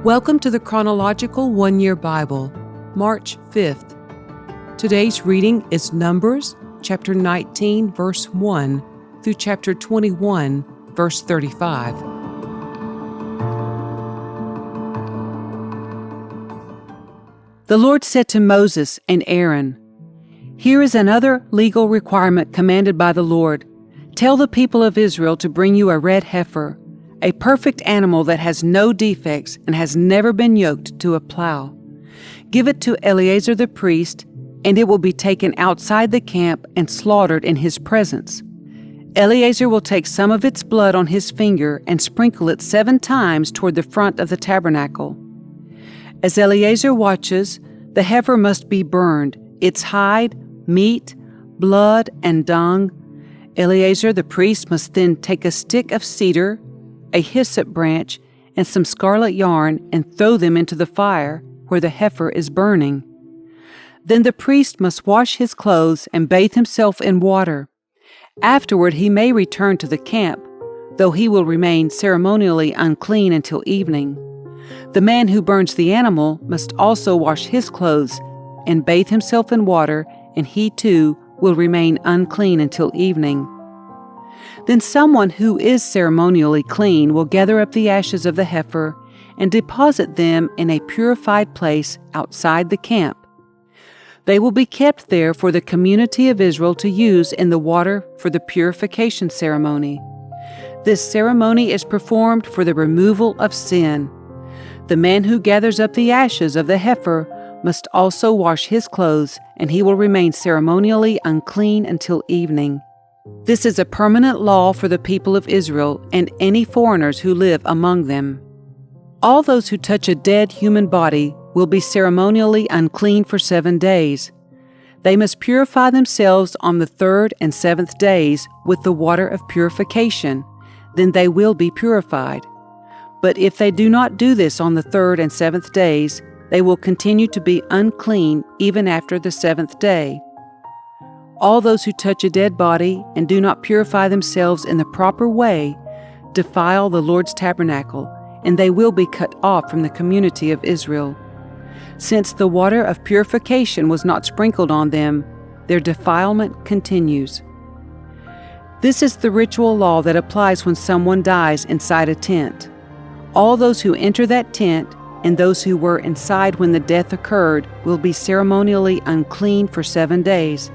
Welcome to the Chronological One-Year Bible, March 5th. Today's reading is Numbers, chapter 19, verse 1, through chapter 21, verse 35. The Lord said to Moses and Aaron, "Here is another legal requirement commanded by the Lord. Tell the people of Israel to bring you a red heifer, a perfect animal that has no defects and has never been yoked to a plow. Give it to Eleazar the priest, and it will be taken outside the camp and slaughtered in his presence. Eleazar will take some of its blood on his finger and sprinkle it 7 times toward the front of the tabernacle. As Eleazar watches, the heifer must be burned, its hide, meat, blood, and dung. Eleazar the priest must then take a stick of cedar, a hyssop branch, and some scarlet yarn and throw them into the fire where the heifer is burning. Then the priest must wash his clothes and bathe himself in water. Afterward he may return to the camp, though he will remain ceremonially unclean until evening. The man who burns the animal must also wash his clothes and bathe himself in water, and he too will remain unclean until evening. Then someone who is ceremonially clean will gather up the ashes of the heifer and deposit them in a purified place outside the camp. They will be kept there for the community of Israel to use in the water for the purification ceremony. This ceremony is performed for the removal of sin. The man who gathers up the ashes of the heifer must also wash his clothes, and he will remain ceremonially unclean until evening. This is a permanent law for the people of Israel and any foreigners who live among them. All those who touch a dead human body will be ceremonially unclean for 7 days. They must purify themselves on the 3rd and 7th days with the water of purification. Then they will be purified. But if they do not do this on the 3rd and 7th days, they will continue to be unclean even after the 7th day. All those who touch a dead body and do not purify themselves in the proper way defile the Lord's tabernacle, and they will be cut off from the community of Israel. Since the water of purification was not sprinkled on them, their defilement continues. This is the ritual law that applies when someone dies inside a tent. All those who enter that tent and those who were inside when the death occurred will be ceremonially unclean for 7 days.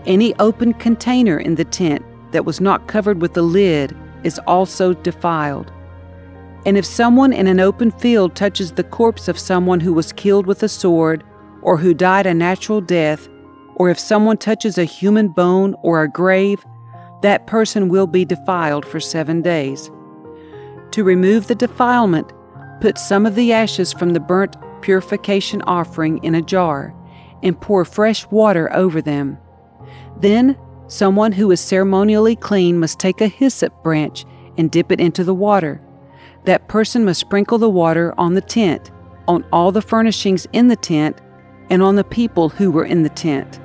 Any open container in the tent that was not covered with a lid is also defiled. And if someone in an open field touches the corpse of someone who was killed with a sword, or who died a natural death, or if someone touches a human bone or a grave, that person will be defiled for 7 days. To remove the defilement, put some of the ashes from the burnt purification offering in a jar, and pour fresh water over them. Then, someone who is ceremonially clean must take a hyssop branch and dip it into the water. That person must sprinkle the water on the tent, on all the furnishings in the tent, and on the people who were in the tent.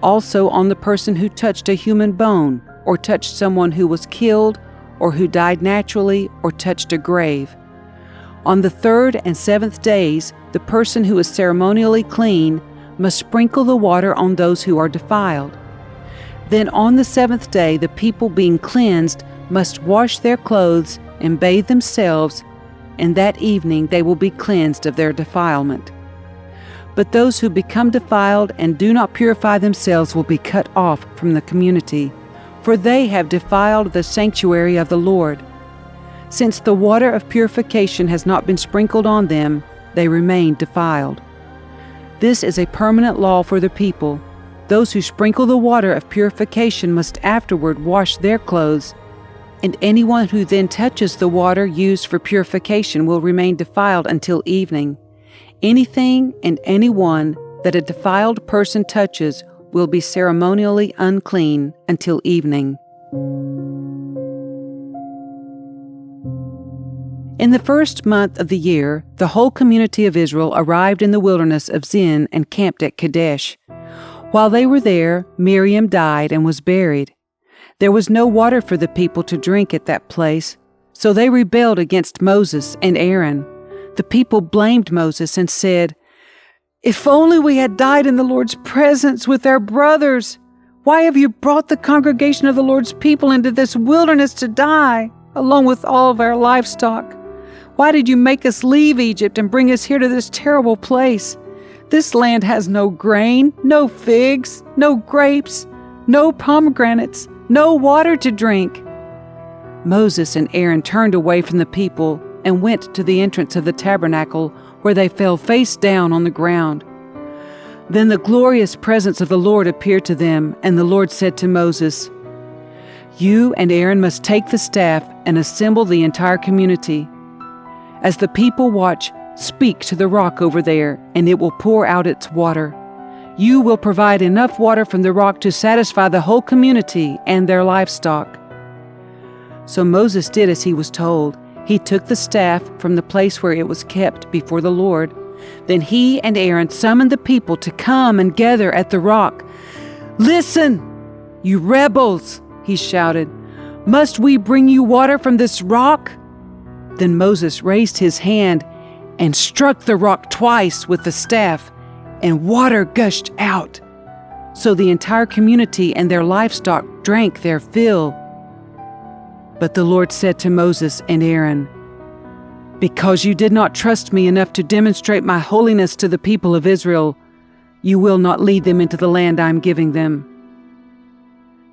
Also on the person who touched a human bone, or touched someone who was killed, or who died naturally, or touched a grave. On the 3rd and 7th days, the person who is ceremonially clean must sprinkle the water on those who are defiled. Then on the 7th day, the people being cleansed must wash their clothes and bathe themselves, and that evening they will be cleansed of their defilement. But those who become defiled and do not purify themselves will be cut off from the community, for they have defiled the sanctuary of the Lord. Since the water of purification has not been sprinkled on them, they remain defiled. This is a permanent law for the people. Those who sprinkle the water of purification must afterward wash their clothes, and anyone who then touches the water used for purification will remain defiled until evening. Anything and anyone that a defiled person touches will be ceremonially unclean until evening. In the 1st month of the year, the whole community of Israel arrived in the wilderness of Zin and camped at Kadesh. While they were there, Miriam died and was buried. There was no water for the people to drink at that place, so they rebelled against Moses and Aaron. The people blamed Moses and said, "If only we had died in the Lord's presence with our brothers! Why have you brought the congregation of the Lord's people into this wilderness to die, along with all of our livestock? Why did you make us leave Egypt and bring us here to this terrible place? This land has no grain, no figs, no grapes, no pomegranates, no water to drink." Moses and Aaron turned away from the people and went to the entrance of the tabernacle, where they fell face down on the ground. Then the glorious presence of the Lord appeared to them, and the Lord said to Moses, "You and Aaron must take the staff and assemble the entire community. As the people watch, speak to the rock over there, and it will pour out its water. You will provide enough water from the rock to satisfy the whole community and their livestock." So Moses did as he was told. He took the staff from the place where it was kept before the Lord. Then he and Aaron summoned the people to come and gather at the rock. "Listen, you rebels," he shouted. "Must we bring you water from this rock?" Then Moses raised his hand and struck the rock twice with the staff, and water gushed out. So the entire community and their livestock drank their fill. But the Lord said to Moses and Aaron, "Because you did not trust me enough to demonstrate my holiness to the people of Israel, you will not lead them into the land I am giving them."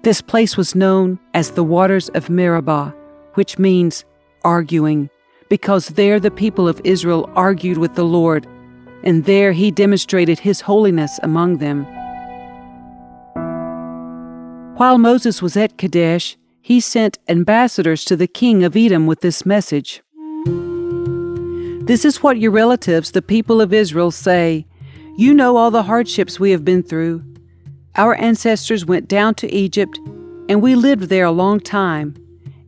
This place was known as the waters of Meribah, which means arguing, because there the people of Israel argued with the Lord, and there he demonstrated his holiness among them. While Moses was at Kadesh, he sent ambassadors to the king of Edom with this message. "This is what your relatives, the people of Israel, say. You know all the hardships we have been through. Our ancestors went down to Egypt, and we lived there a long time.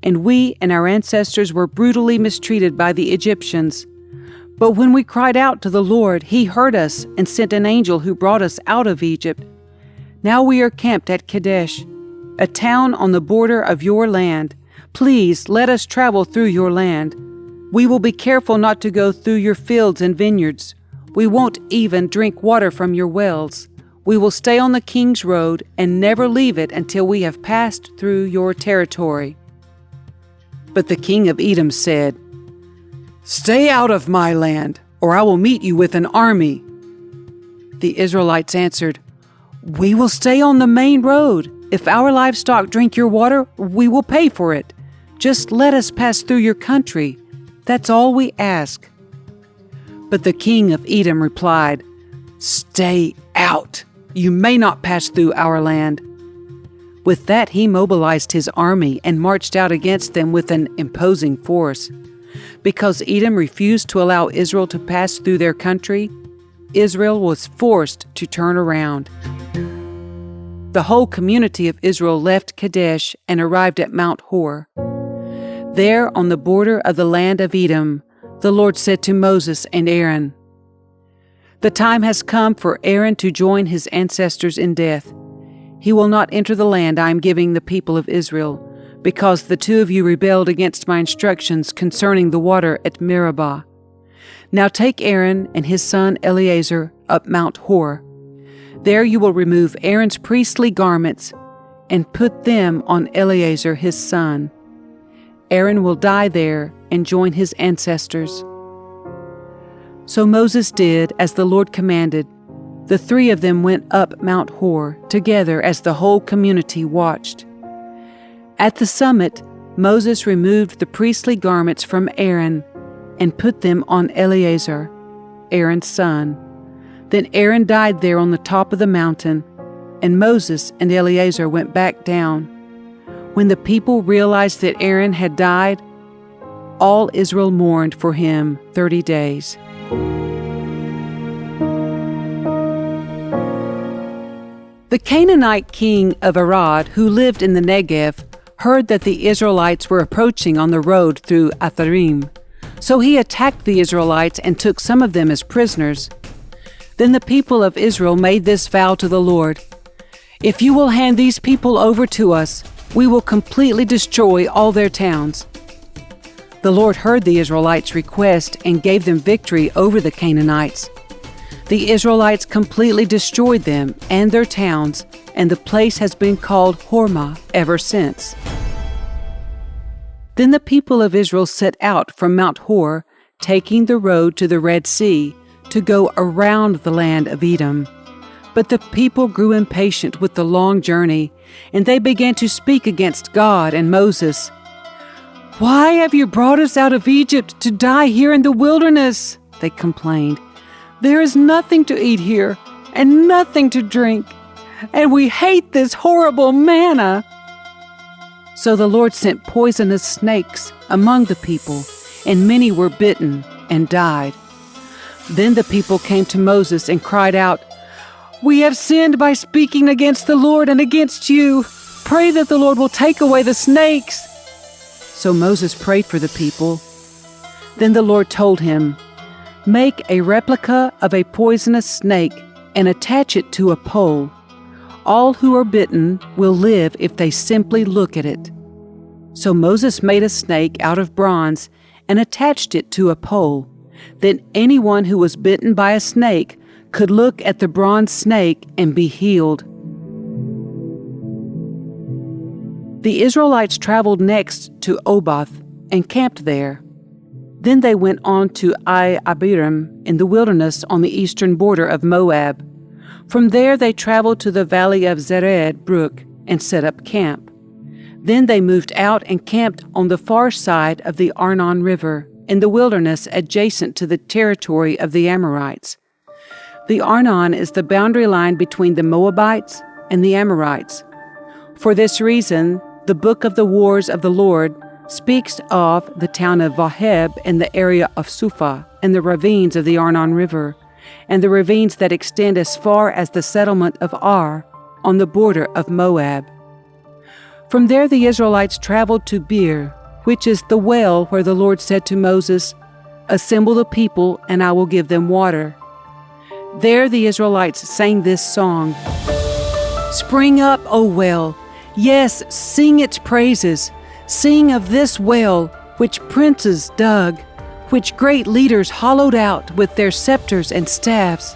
And we and our ancestors were brutally mistreated by the Egyptians. But when we cried out to the Lord, he heard us and sent an angel who brought us out of Egypt. Now we are camped at Kadesh, a town on the border of your land. Please let us travel through your land. We will be careful not to go through your fields and vineyards. We won't even drink water from your wells. We will stay on the king's road and never leave it until we have passed through your territory." But the king of Edom said, "Stay out of my land, or I will meet you with an army." The Israelites answered, "We will stay on the main road. If our livestock drink your water, we will pay for it. Just let us pass through your country. That's all we ask." But the king of Edom replied, "Stay out. You may not pass through our land." With that, he mobilized his army and marched out against them with an imposing force. Because Edom refused to allow Israel to pass through their country, Israel was forced to turn around. The whole community of Israel left Kadesh and arrived at Mount Hor. There, on the border of the land of Edom, the Lord said to Moses and Aaron, "The time has come for Aaron to join his ancestors in death. He will not enter the land I am giving the people of Israel, because the two of you rebelled against my instructions concerning the water at Meribah. Now take Aaron and his son Eleazar up Mount Hor. There you will remove Aaron's priestly garments and put them on Eleazar his son. Aaron will die there and join his ancestors." So Moses did as the Lord commanded. The three of them went up Mount Hor together as the whole community watched. At the summit, Moses removed the priestly garments from Aaron and put them on Eleazar, Aaron's son. Then Aaron died there on the top of the mountain, and Moses and Eleazar went back down. When the people realized that Aaron had died, all Israel mourned for him 30 days. The Canaanite king of Arad, who lived in the Negev, heard that the Israelites were approaching on the road through Atharim. So he attacked the Israelites and took some of them as prisoners. Then the people of Israel made this vow to the Lord: "If you will hand these people over to us, we will completely destroy all their towns." The Lord heard the Israelites' request and gave them victory over the Canaanites. The Israelites completely destroyed them and their towns, and the place has been called Hormah ever since. Then the people of Israel set out from Mount Hor, taking the road to the Red Sea, to go around the land of Edom. But the people grew impatient with the long journey, and they began to speak against God and Moses. "Why have you brought us out of Egypt to die here in the wilderness?" they complained. "There is nothing to eat here and nothing to drink, and we hate this horrible manna." So the Lord sent poisonous snakes among the people, and many were bitten and died. Then the people came to Moses and cried out, "We have sinned by speaking against the Lord and against you. Pray that the Lord will take away the snakes." So Moses prayed for the people. Then the Lord told him, "Make a replica of a poisonous snake and attach it to a pole. All who are bitten will live if they simply look at it." So Moses made a snake out of bronze and attached it to a pole. Then anyone who was bitten by a snake could look at the bronze snake and be healed. The Israelites traveled next to Oboth and camped there. Then they went on to Abiram in the wilderness on the eastern border of Moab. From there they traveled to the valley of Zered Brook and set up camp. Then they moved out and camped on the far side of the Arnon River in the wilderness adjacent to the territory of the Amorites. The Arnon is the boundary line between the Moabites and the Amorites. For this reason, the Book of the Wars of the Lord speaks of the town of Vaheb in the area of Suphah and the ravines of the Arnon River, and the ravines that extend as far as the settlement of Ar on the border of Moab. From there the Israelites traveled to Beer, which is the well where the Lord said to Moses, "Assemble the people, and I will give them water." There the Israelites sang this song, "Spring up, O well, yes, sing its praises. Sing of this well, which princes dug, which great leaders hollowed out with their scepters and staffs."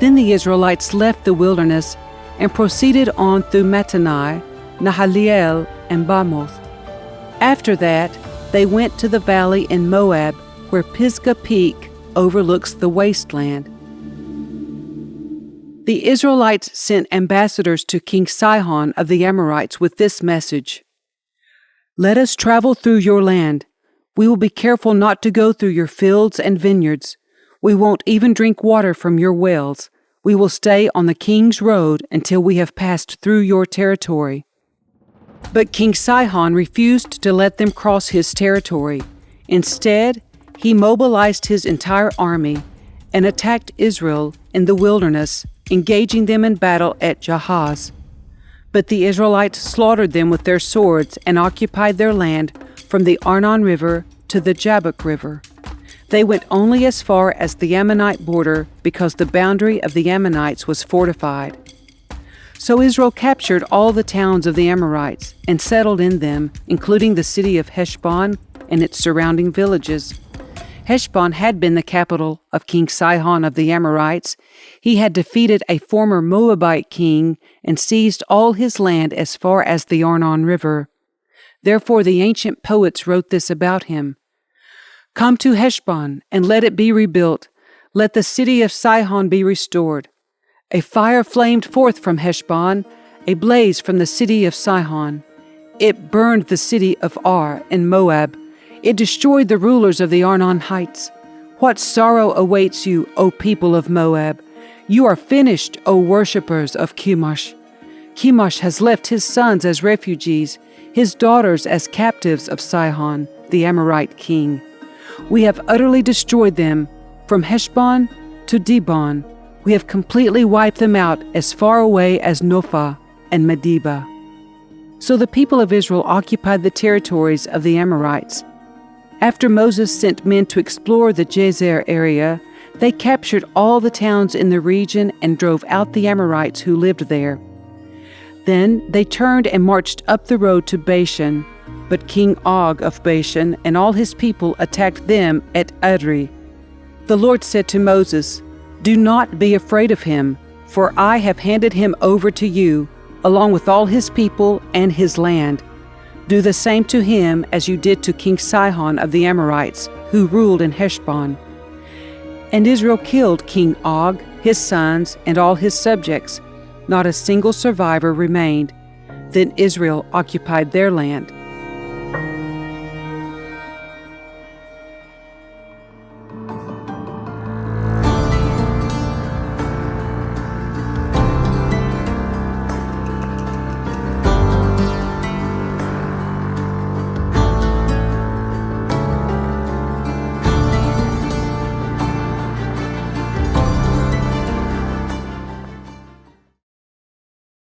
Then the Israelites left the wilderness and proceeded on through Mattanai, Nahaliel, and Bamoth. After that, they went to the valley in Moab, where Pisgah Peak overlooks the wasteland. The Israelites sent ambassadors to King Sihon of the Amorites with this message: "Let us travel through your land. We will be careful not to go through your fields and vineyards. We won't even drink water from your wells. We will stay on the king's road until we have passed through your territory." But King Sihon refused to let them cross his territory. Instead, he mobilized his entire army and attacked Israel in the wilderness, engaging them in battle at Jahaz. But the Israelites slaughtered them with their swords and occupied their land from the Arnon River to the Jabbok River. They went only as far as the Ammonite border because the boundary of the Ammonites was fortified. So Israel captured all the towns of the Amorites and settled in them, including the city of Heshbon and its surrounding villages. Heshbon had been the capital of King Sihon of the Amorites. He had defeated a former Moabite king and seized all his land as far as the Arnon River. Therefore the ancient poets wrote this about him: "Come to Heshbon, and let it be rebuilt. Let the city of Sihon be restored. A fire flamed forth from Heshbon, a blaze from the city of Sihon. It burned the city of Ar in Moab. It destroyed the rulers of the Arnon heights. What sorrow awaits you, O people of Moab! You are finished, O worshippers of Chemosh. Chemosh has left his sons as refugees, his daughters as captives of Sihon, the Amorite king. We have utterly destroyed them, from Heshbon to Dibon. We have completely wiped them out as far away as Nophah and Medeba." So the people of Israel occupied the territories of the Amorites. After Moses sent men to explore the Jazer area, they captured all the towns in the region and drove out the Amorites who lived there. Then they turned and marched up the road to Bashan, But King Og of Bashan and all his people attacked them at Edrei. The Lord said to Moses, "Do not be afraid of him, for I have handed him over to you, along with all his people and his land. Do the same to him as you did to King Sihon of the Amorites, who ruled in Heshbon." And Israel killed King Og, his sons, and all his subjects. Not a single survivor remained. Then Israel occupied their land.